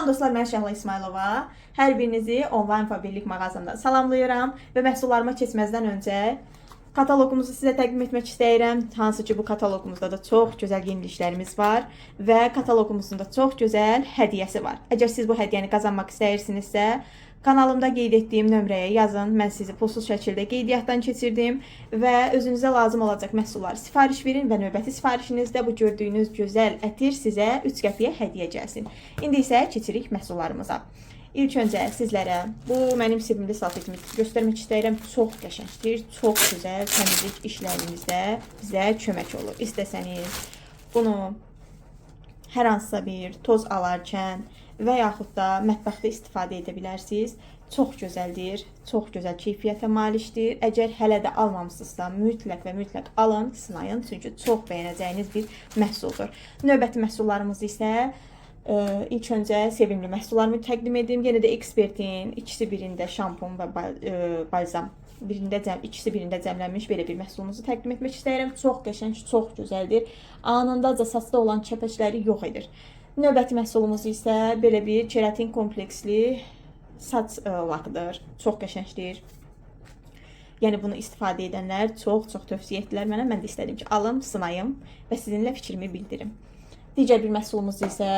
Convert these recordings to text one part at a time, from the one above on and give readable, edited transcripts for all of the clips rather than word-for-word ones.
Salam dostlar, mən Şəhla İsmailova. Hər birinizi onlayn fabirlik mağazamda salamlayıram və məhsullarıma keçməzdən öncə kataloqumuzu sizə təqdim etmək istəyirəm. Hansı ki, bu kataloqumuzda da çox gözəl yeniliklərimiz var və kataloqumuzun da çox gözəl hədiyyəsi var. Əgər siz bu hədiyyəni qazanmaq istəyirsinizsə, kanalımda qeyd etdiyim nömrəyə yazın. Mən sizi pulsuz şəkildə qeydiyyatdan keçirdim və özünüzə lazım olacaq məhsulları sifariş verin və növbəti sifarişinizdə bu gördüyünüz gözəl ətir sizə 3 qəpiyə hədiyyə gəlsin. İndi isə keçirik məhsullarımıza. İlk öncə sizlərə bu mənim sivrimli salfetimi göstərmək istəyirəm. Çox qəşəngdir, çox gözəl təmizlik işlərimizdə bizə kömək olur. İstəsəniz bunu hər hansısa bir toz alarkən və yaxud da mətbəxdə istifadə edə bilərsiniz. Çox gözəldir, çox gözəl keyfiyyətə malikdir. Əgər hələ də almamısınızsa, mütləq və mütləq alın, sınayın. Çünki çox bəyənəcəyiniz bir məhsuldur. Növbəti məhsullarımız isə ilk öncə sevimli məhsullarımı təqdim edim. Yenə də Expertin ikisi birində şampun və balzam ikisi birində cəmlənmiş belə bir məhsulumuzu təqdim etmək istəyirəm. Çox qəşəng, çox gözəldir. Anındaca saçda olan kəpəkləri yox edir. Növbəti məhsulumuz isə belə bir keratin kompleksli saç lakıdır. Çox qəşəngdir. Yəni bunu istifadə edənlər çox tövsiyə etdilər mənə. Mən də istədim ki, alım, sınayım və sizinlə fikrimi bildirim. Digər bir məhsulumuz isə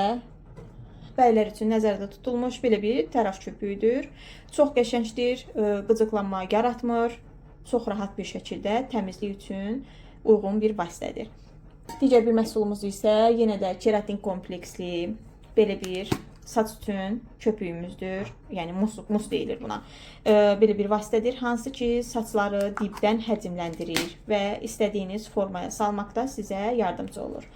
bəylər üçün nəzərdə tutulmuş belə bir tərəf köpüyüdür. Çox qəşəngdir, qıcıqlanma yaratmır. Çox rahat bir şəkildə təmizlik üçün uyğun bir vasitədir. Digər bir məhsulumuz isə yenə də keratin kompleksli belə bir saç üçün köpüyümüzdür. Yəni mus deyilir buna. Belə bir vasitədir, hansı ki saçları dibdən həcmləndirir və istədiyiniz formaya salmaqda sizə yardımcı olur.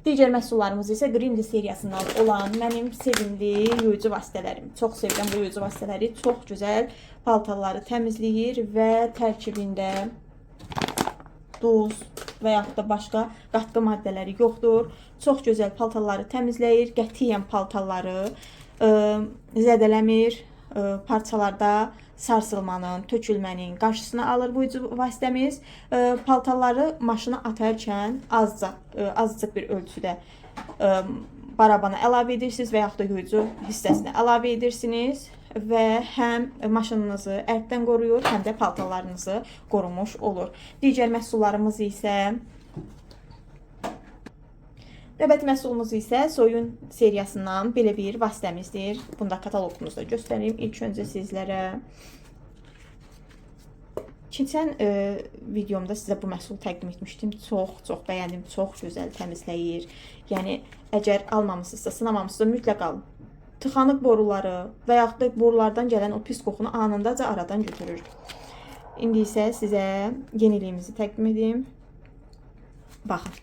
Digər məhsullarımız isə Grimli seriyasından olan mənim sevimli yuyucu vasitələrim. Çox sevirəm bu yuyucu vasitələri. Çox gözəl paltarları təmizləyir və tərkibində duz və yaxud da başqa qatqı maddələri yoxdur. Çox gözəl paltarları təmizləyir, qətiyyən paltarları zədələmir, parçalarda sarsılmanın, tökülmənin qarşısını alır bu vasitəmiz. Paltarları maşına atarkən azcıq bir ölçüdə barabana əlavə edirsiniz və yaxud da yuyucu hissəsinə əlavə edirsiniz və həm maşınınızı ərddən qoruyur, həm də paltarlarınızı qorumuş olur. Digər məhsullarımız isə növbəti məhsulumuz isə Soyun seriyasından belə bir vasitəmizdir. Bunu da kataloqumuzda göstəreyim. İlk öncə sizlərə keçən videomda sizə bu məhsulu təqdim etmişdim. Çox bəyəndim. Çox gözəl təmizləyir. Yəni əgər almamısınızsa, sınamamısınızsa mütləq alın. Tıxanıq boruları və yaxud da borulardan gələn o pis qoxunu anındaca aradan götürür. İndi isə sizə yeniliyimizi təqdim edim. Baxın.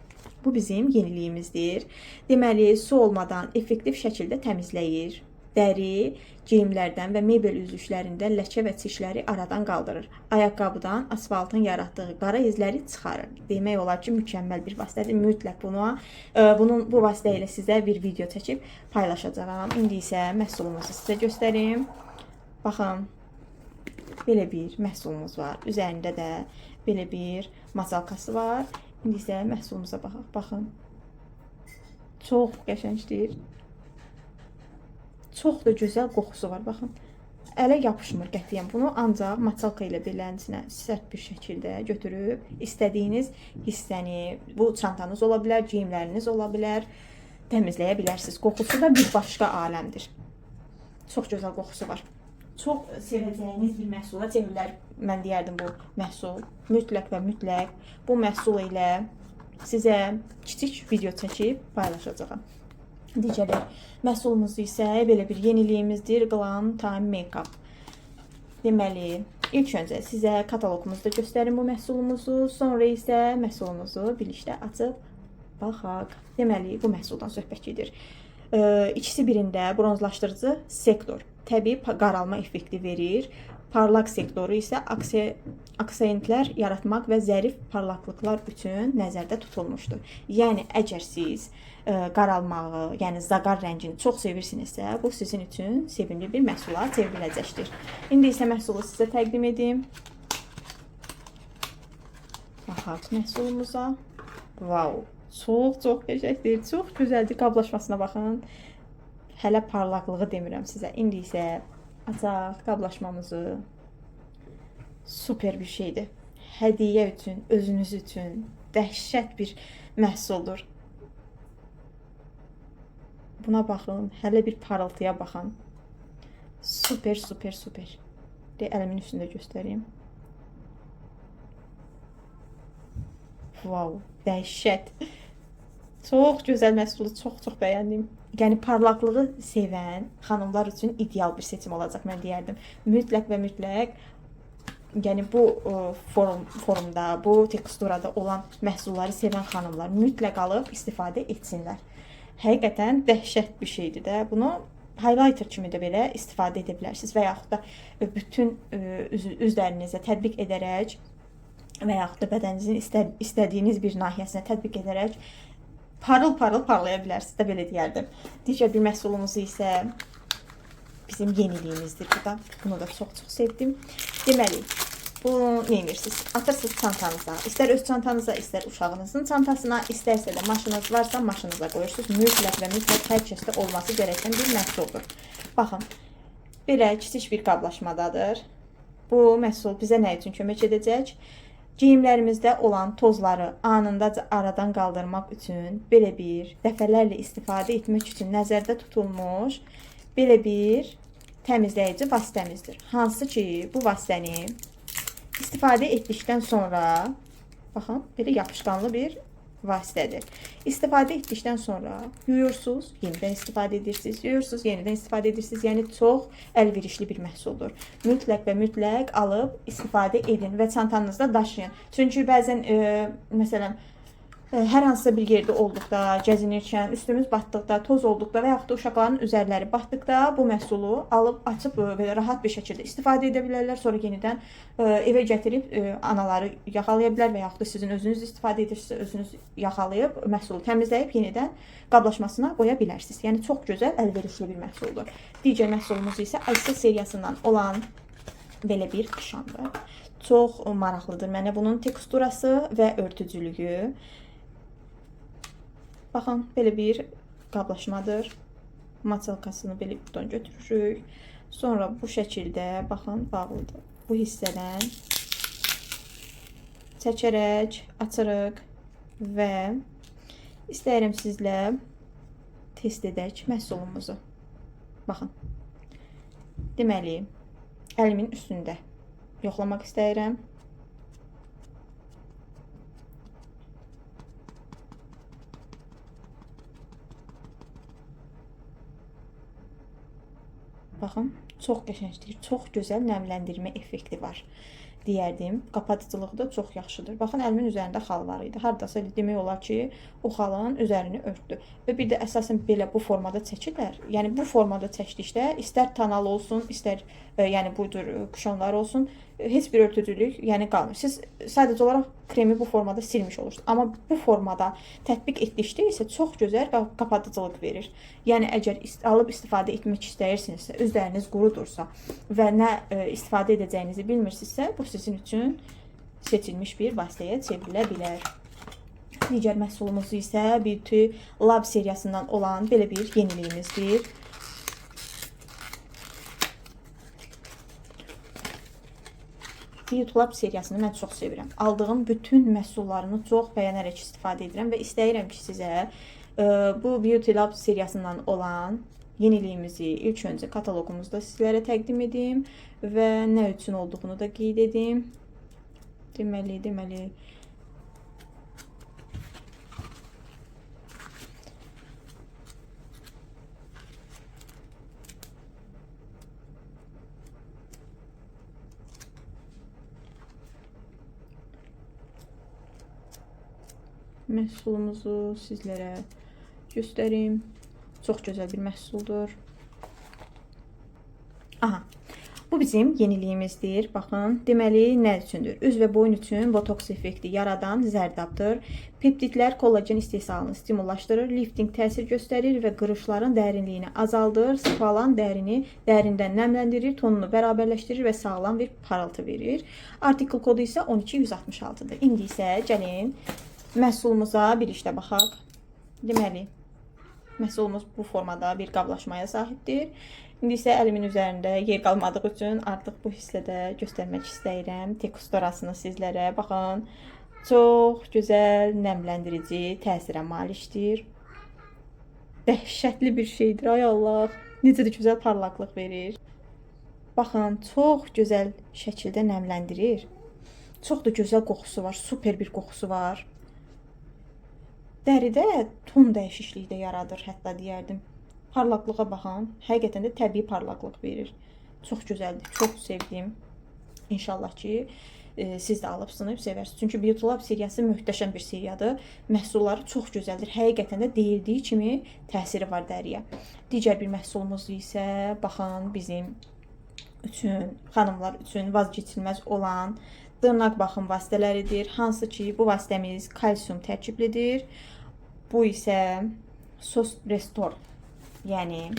Bu bizim yeniliyimizdir. Deməli, su olmadan effektiv şəkildə təmizləyir. Dəri, geyimlərdən və mebel üzüşlərində ləkə və çişləri aradan qaldırır. Ayaqqabıdan asfaltın yaratdığı qara izləri çıxarır. Demək olar ki, mükəmməl bir vasitədir. Mütləq bu vasitə ilə sizə bir video çəkib paylaşacağam. İndi isə məhsulumuzu sizə göstərim. Baxın, belə bir məhsulumuz var. Üzərində də belə bir masalkası var. İndi isə məhsulumuza baxaq. Baxın. Çox qəşəngdir. Çox da gözəl qoxusu var. Baxın. Ələ yapışmır qətiyyən. Bunu ancaq maçalka ilə beləsinə sərt bir şəkildə götürüb istədiyiniz hissəni, bu çantanız ola bilər, geyimləriniz ola bilər, təmizləyə bilərsiniz. Qoxusu da bir başqa aləmdir. Çox gözəl qoxusu var. Çox sevəcəyiniz bir məhsula çevirilər. Mən deyərdim bu məhsul. Mütləq və mütləq bu məhsul ilə sizə kiçik video çəkib paylaşacağam. Digər bir məhsulumuz isə belə bir yeniliyimizdir. Glam Time Makeup. Deməli, ilk öncə sizə kataloqumuzda göstərim bu məhsulumuzu. Sonra isə məhsulumuzu birlikdə açıb baxaq. Deməli, bu məhsuldan söhbət gedir. İkisi birində bronzlaşdırıcı sektor. Təbii qaralma effekti verir. Parlaq sektoru isə aksentlər yaratmaq və zərif parlaqlıqlar üçün nəzərdə tutulmuşdur. Yəni, əgər siz qaralmağı, yəni zaqar rəngini çox sevirsinizsə, bu sizin üçün sevimli bir məhsula çevriləcəkdir. İndi isə məhsulu sizə təqdim edim. Baxaq məhsulumuza. Wow! Çox qəşəngdir, çox gözəldir. Qablaşmasına baxın. Hələ parlaqlığı demirəm sizə. İndi isə açaq qablaşmamızı. Super bir şeydir. Hədiyyə üçün, özünüz üçün dəhşət bir məhsuldur. Buna baxın, hələ bir parıltıya baxın. Super, super, super. Əlimin üstündə göstəreyim. Wow, dəhşət. Çox gözəl məhsulu, çox bəyəndim. Yəni parlaqlığı sevən xanımlar üçün ideal bir seçim olacaq mən deyərdim. Mütləq və mütləq yəni bu formda, bu teksturada olan məhsulları sevən xanımlar mütləq alıb istifadə etsinlər. Həqiqətən dəhşət bir şeydir də. Bunu highlighter kimi də belə istifadə edə bilərsiniz və yaxud da bütün üzlərinizə tətbiq edərək və yaxud da bədəninizin istədiyiniz bir nahiyəsinə tətbiq edərək parıl-parıl parlaya bilərsiniz də, belə deyərdim. Digər bir məhsulumuzu isə bizim yeniliyimizdir bu da. Bunu da çox sevdim. Deməli, bunu neyinirsiniz? Atırsınız çantanıza. İstər öz çantanıza, istər uşağınızın çantasına, istərsə də maşınınız varsa maşınıza qoyursunuz. Mütləq və mütləq hər kəsdə olması gerəkən bir məhsuldur. Baxın, belə kiçik bir qablaşmadadır. Bu məhsul bizə nə üçün kömək edəcək? Geyimlərimizdə olan tozları anındaca aradan qaldırmaq üçün belə bir dəfələrlə istifadə etmək üçün nəzərdə tutulmuş belə bir təmizləyici vasitəmizdir. Hansı ki, bu vasitəni istifadə etdikdən sonra, baxın, belə yapışqanlı bir vasitədir. İstifadə etdikdən sonra yuyursunuz, yenidən istifadə edirsiniz, yuyursunuz, yenidən istifadə edirsiniz. Yəni çox əlverişli bir məhsuldur. Mütləq və mütləq alıb istifadə edin və çantanızda daşıyın. Çünki bəzən məsələn hər hansısa bir yerdə olduqda, gəzinirkən, üstümüz batdıqda, toz olduqda və yaxud da uşaqların üzərləri batdıqda bu məhsulu alıb açıb belə rahat bir şəkildə istifadə edə bilərlər. Sonra yenidən evə gətirib anaları yaxalaya bilər və yaxud da sizin özünüz istifadə edirsinizsə, özünüz yaxalayıb məhsulu təmizləyib yenidən qablaşmasına qoya bilərsiniz. Yəni çox gözəl, əlverişli bir məhsuldur. Digər məhsulumuz isə Aysa seriyasından olan belə bir kışandır. Çox maraqlıdır mənə bunun teksturası və örtücülüyü. Baxın, belə bir qablaşmadır. Maçalkasını belə buradan götürürük. Sonra bu şəkildə, baxın, bağlıdır. Bu hissədən çəkərək açırıq və istəyirəm sizlə test edək məhsulumuzu. Baxın, deməli, əlimin üstündə yoxlamaq istəyirəm. Baxın, çox qəşəngdir, çox gözəl nəmləndirmə effekti var. Deyərdim, qapatıcılığı da çox yaxşıdır. Baxın, əlimin üzərində xal var idi. Hardasa demək olar ki, o xalın üzərini örtdü. Və bir də əsasən belə bu formada çəkirlər. Yəni bu formada çəkdikdə istər tonal olsun, istər yəni budur kuşonlar olsun, heç bir örtücülük yəni qalmır. Siz sadəcə olaraq kremi bu formada silmiş olursunuz. Amma bu formada tətbiq etdikdə isə çox gözəl qapatıcılıq verir. Yəni əgər alıb istifadə etmək istəyirsinizsə, üzləriniz qurudursa və nə istifadə edəcəyinizi bilmirsinizsə, bu sizin üçün seçilmiş bir vasitəyə çevrilə bilər. Digər məhsulumuz isə Beauty Lab seriyasından olan belə bir yeniliyimizdir. Beauty Lab seriyasını mən çox sevirəm. Aldığım bütün məhsullarını çox bəyənərək istifadə edirəm və istəyirəm ki, sizə bu Beauty Lab seriyasından olan yeniliyimizi ilk öncə kataloqumuzda sizlərə təqdim edim və nə üçün olduğunu da qeyd edim. Deməli, məhsulumuzu sizlərə göstərim. Çox gözəl bir məhsuldur. Aha, bu bizim yeniliyimizdir. Baxın, deməli nə üçündür? Üz və boyun üçün botoks effekti yaradan zərdabdır. Peptidlər kollagen istehsalını stimullaşdırır, lifting təsir göstərir və qırışların dərinliyini azaldır, sıxalan dərini dərindən nəmləndirir, tonunu bərabərləşdirir və sağlam bir parıltı verir. Artikel kodu isə 12166-dır. İndi isə gəlin məhsulumuza bir işlə baxaq. Deməli, Məhsulumuz bu formada bir qablaşmaya sahibdir. İndi isə əlimin üzərində yer qalmadığı üçün artıq bu hissədə göstərmək istəyirəm teksturasını sizlərə. Baxın, çox gözəl nəmləndirici təsirə malikdir. Dəhşətli bir şeydir, ay Allah. Necə də gözəl parlaqlıq verir. Baxın, çox gözəl şəkildə nəmləndirir. Çox da gözəl qoxusu var, super bir qoxusu var. Dəridə ton dəyişikliyi də yaradır, hətta deyərdim. Parlaqlığa baxın, həqiqətən də təbii parlaqlıq verir. Çox gözəldir, çox sevdim. İnşallah ki, siz də alıb sınıb sevərsiniz. Çünki Beauty Lab seriyası möhtəşəm bir seriyadır. Məhsulları çox gözəldir. Həqiqətən də deyildiyi kimi təsiri var dəriyə. Digər bir məhsulumuz isə, baxın, bizim üçün, xanımlar üçün vazgeçilməz olan dırnaq baxım vasitələridir. Hansı ki, bu vasitəmiz kalsium tərkiblidir. Bu isə sos restore. Yəni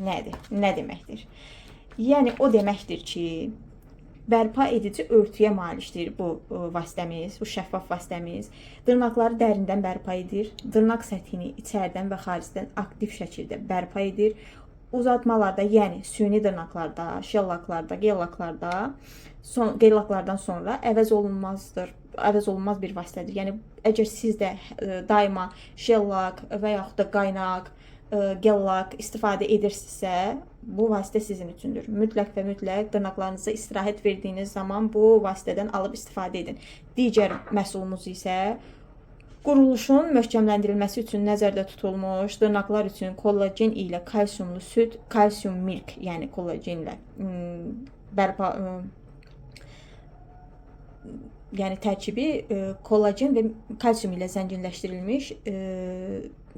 nədir? Nə deməkdir? Yəni o deməkdir ki, bərpa edici örtüyə malikdir bu vasitəmiz, bu şəffaf vasitəmiz. Dırnaqları dərindən bərpa edir. Dırnaq səthini içərdən və xaricdən aktiv şəkildə bərpa edir. Uzatmalarda, yəni süni dırnaqlarda, şellaklarda, gellaklardan sonra əvəz olunmaz bir vasitədir. Yəni əgər siz də daima şellak və yaxud da qaynaq, gellak istifadə edirsinizsə, bu vasitə sizin üçündür. Mütləq və mütləq dırnaqlarınıza istirahət verdiyiniz zaman bu vasitədən alıb istifadə edin. Digər məhsulumuz isə quruluşun möhkəmləndirilməsi üçün nəzərdə tutulmuş dırnaqlar üçün kollagen ilə kalsiumlu süd, kalsium milk, yəni kollagenlə bərpa, yəni tərkibi kollagen və kalsium ilə zənginləşdirilmiş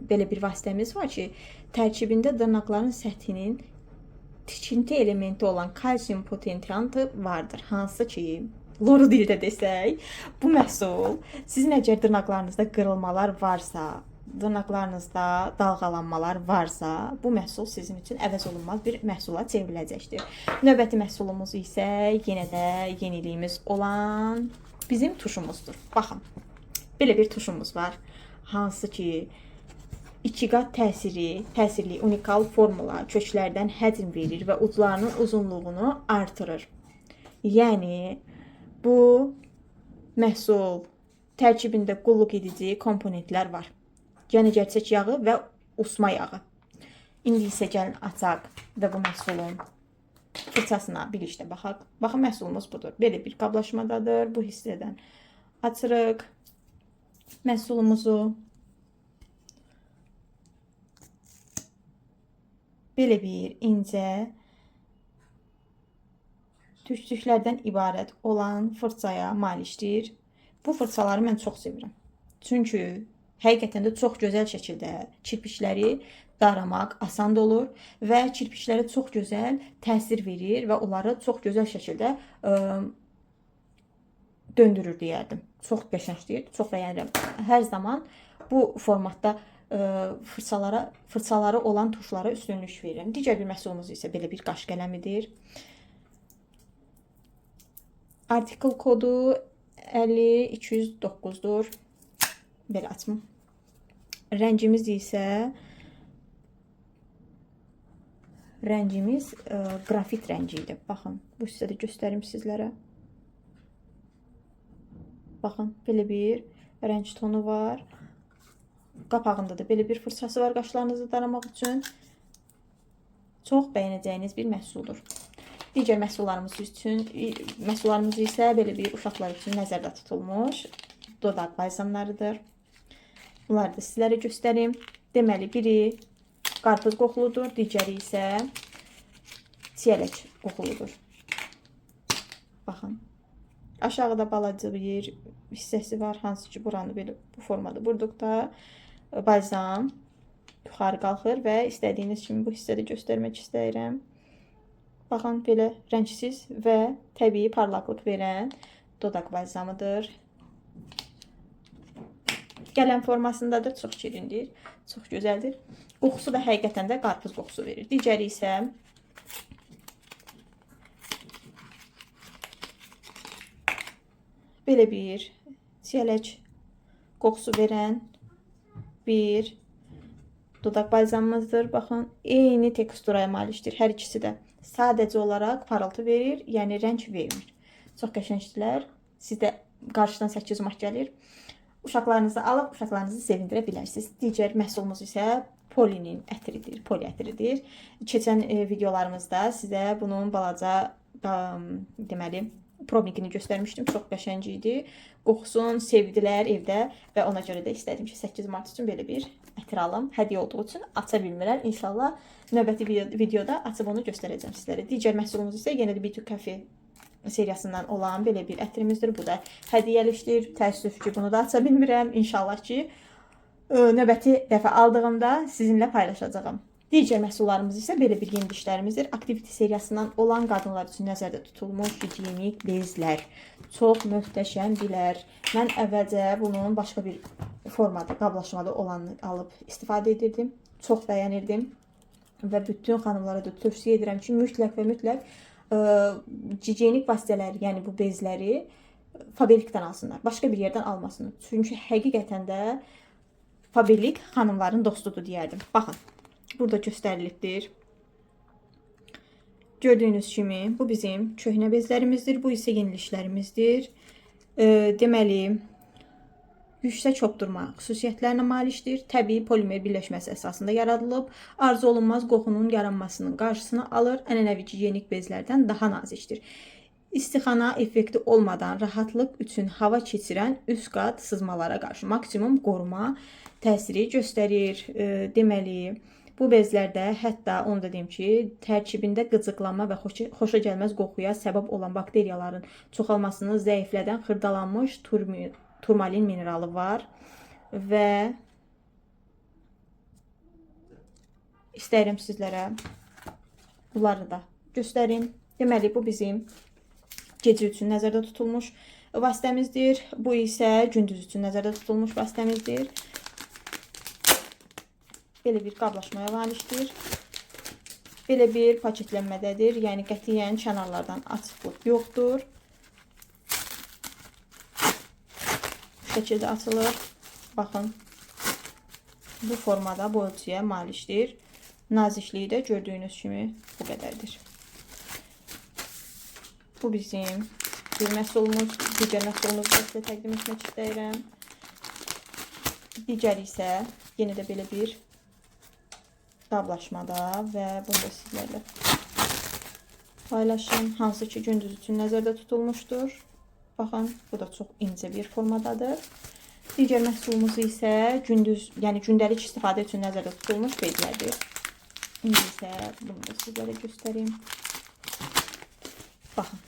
belə bir vasitəmiz var ki, tərkibində dırnaqların səthinin tikinti elementi olan kalsium potensiantı vardır. Hansı ki, loru dildə desək, bu məhsul sizin əgər dırnaqlarınızda qırılmalar varsa, dırnaqlarınızda dalğalanmalar varsa, bu məhsul sizin üçün əvəz olunmaz bir məhsula çevriləcəkdir. Növbəti məhsulumuz isə yenə də yeniliyimiz olan bizim tuşumuzdur. Baxın, belə bir tuşumuz var. Hansı ki, 2 qat təsirli unikal formula köklərdən həcm verir və uclarının uzunluğunu artırır. Yəni, bu məhsul tərkibində qulluq edici komponentlər var. Yəni, gerçək yağı və usma yağı. İndi isə gəlin açaq və bu məhsulun fırçasına birlikdə baxaq. Baxın, məhsulumuz budur. Belə bir qablaşmadadır. Bu hissədən açırıq məhsulumuzu. Belə bir incə tüstüklərdən ibarət olan fırçaya malikdir. Bu fırçaları mən çox sevirəm. Çünki həqiqətən də çox gözəl şəkildə kirpikləri daramaq asan olur və kirpiklərə çox gözəl təsir verir və onları çox gözəl şəkildə döndürür deyərdim. Çox qəşəngdir, çox bəyənirəm. Hər zaman bu formatda fırçaları olan tuşlara üstünlük verirəm. Digər bir məhsulumuz isə belə bir qaş qələmidir. Artikel kodu 50209-dur. Belə açım. Rəngimiz isə qrafit rəngi idi. Baxın, bu hissədə göstərim sizlərə. Baxın, belə bir rəng tonu var. Qapağında da belə bir fırçası var qaşlarınızı daramaq üçün. Çox bəyənəcəyiniz bir məhsuldur. Digər məhsullarımız isə belə bir uşaqlar üçün nəzərdə tutulmuş dodaq balzamlarıdır. Bunları da sizlərə göstərim. Deməli, biri qarpız qoxuludur, digəri isə çiyələk qoxuludur. Baxın. Aşağıda balaca bir hissəsi var, hansı ki, buranı belə bu formada burduqda balzam yuxarı qalxır və istədiyiniz kimi bu hissədə göstərmək istəyirəm. Baxın, belə rəngsiz və təbii parlaqlıq verən dodaq balzamıdır. Qələm formasındadır, çox şirindir, çox gözəldir. Qoxusu da həqiqətən də qarpız qoxusu verir. Digəri isə belə bir çiyələk qoxusu verən bir dodaq balzamımızdır. Baxın, eyni teksturaya malikdir hər ikisi də. Sadəcə olaraq parıltı verir, yəni rəng vermir. Çox qəşəngdirlər. Sizdə qarşıdan 800 manat gəlir. Uşaqlarınızı alıb uşaqlarınızı sevindirə bilərsiniz. Digər məhsulumuz isə Polinin ətiridir, poli ətiridir. Keçən videolarımızda sizə bunun balaca deməli probnikini göstərmişdim. Çox qəşəng idi. Qoxusun, sevdilər evdə və ona görə də istədim ki, 8 mart üçün belə bir ətir alım. Hədiyyə olduğu üçün aça bilmirlər. İnşallah növbəti videoda açıb onu göstərəcəm sizlərə. Digər məhsulumuz isə yenə də B2 Cafe seriyasından olan belə bir ətirimizdir. Bu da hədiyyəlikdir. Təəssüf ki, bunu da aça bilmirəm. İnşallah ki, növbəti dəfə aldığımda sizinlə paylaşacağım. Digər məhsullarımız isə belə bir yeni dişlərimizdir. Activity seriyasından olan qadınlar üçün nəzərdə tutulmuş gigiyenik bezlər. Çox möhtəşəmdirlər. Mən əvvəlcə bunun başqa bir formada, qablaşmada olanını alıb istifadə edirdim. Çox bəyənirdim və bütün xanımlara da tövsiyə edirəm ki, mütləq və mütləq gigiyenik vasitələri, yəni bu bezləri Faberlikdən alsınlar. Başqa bir yerdən almasınlar. Çünki həqiqətən də Faberlik xanımların dostudur deyərdim. Baxın. Burada göstərilibdir. Gördüyünüz kimi bu bizim köhnə bezlərimizdir. Bu isə yenilişlərimizdir. Deməli, yüksək hopdurma xüsusiyyətlərinə malikdir. Təbii polimer birləşməsi əsasında yaradılıb. Arzu olunmaz qoxunun yaranmasının qarşısını alır. Ənənəvi gigiyenik bezlərdən daha nazikdir. İstixana effekti olmadan rahatlıq üçün hava keçirən üst qat sızmalara qarşı maksimum qoruma təsiri göstərir. Deməli, bu bezlərdə hətta onu da deyim ki, tərkibində qıcıqlanma və xoşa gəlməz qoxuya səbəb olan bakteriyaların çoxalmasını zəiflədən xırdalanmış turmalin mineralı var və istəyirəm sizlərə bunları da göstərim. Deməli, bu bizim gecə üçün nəzərdə tutulmuş vasitəmizdir. Bu isə gündüz üçün nəzərdə tutulmuş vasitəmizdir. Belə bir qablaşmaya malikdir. Belə bir paketlənmədədir. Yəni qətiyyən kənarlardan açıqlıq yoxdur. Bu şəkildə açılır. Baxın. Bu formada bu ölçüyə malikdir. Nazikliyi də gördüyünüz kimi bu qədərdir. Bu bizim bir məhsulumuz. Digər məhsulumuzu da sizə təqdim etmək istəyirəm. Digər isə yenə də belə bir qablaşmada və bunu da sizlərlə paylaşım. Hansı ki, gündüz üçün nəzərdə tutulmuşdur. Baxın, bu da çox incə bir formadadır. Digər məhsulumuz isə gündüz, yəni gündəlik istifadə üçün nəzərdə tutulmuş bezlərdir. İndi isə bunu da sizlərə göstəreyim. Baxın.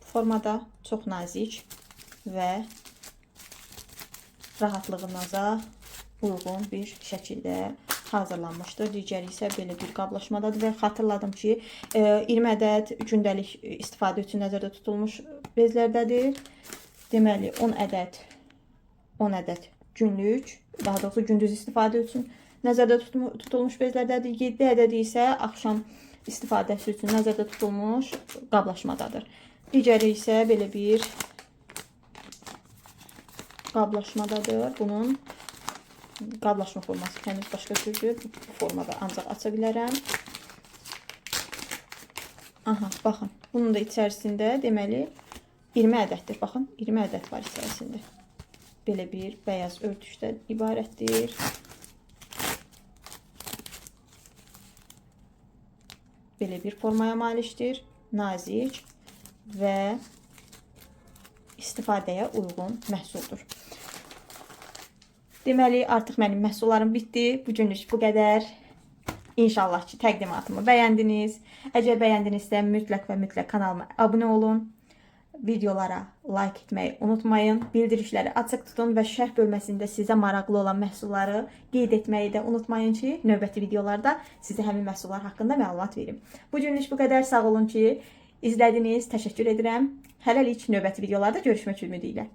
Formada çox nazik və rahatlığınıza uyğun bir şəkildə hazırlanmışdır. Digəri isə belə bir qablaşmadadır və xatırladım ki, 20 ədəd gündəlik istifadə üçün nəzərdə tutulmuş bezlərdədir. Deməli, 10 ədəd günlük, daha doğrusu gündüz istifadə üçün nəzərdə tutulmuş bezlərdədir. 7 ədəd isə axşam istifadəsi üçün nəzərdə tutulmuş qablaşmadadır. Digəri isə belə bir qablaşmadadır. Bunun qablaşma forması kəndiniz başqa türlü bu formada ancaq aça bilərəm. Aha, baxın. Bunun da içərisində deməli 20 ədəddir. Baxın, 20 ədəd var içərisində. Belə bir bəyaz örtüşdən ibarətdir. Belə bir formaya malikdir. Nazik və istifadəyə uyğun məhsuldur. Deməli, artıq mənim məhsullarım bitdi. Bugünlük bu qədər. İnşallah ki, təqdimatımı bəyəndiniz. Əgər bəyəndinizsə, mütləq və mütləq kanalıma abunə olun. Videolara like etməyi unutmayın. Bildirişləri açıq tutun və şərh bölməsində sizə maraqlı olan məhsulları qeyd etməyi də unutmayın ki, növbəti videolarda sizə həmin məhsullar haqqında məlumat verim. Bugünlük bu qədər. Sağ olun ki, izlədiniz. Təşəkkür edirəm. Hələlik növbəti videolarda görüşmək ümidi ilə.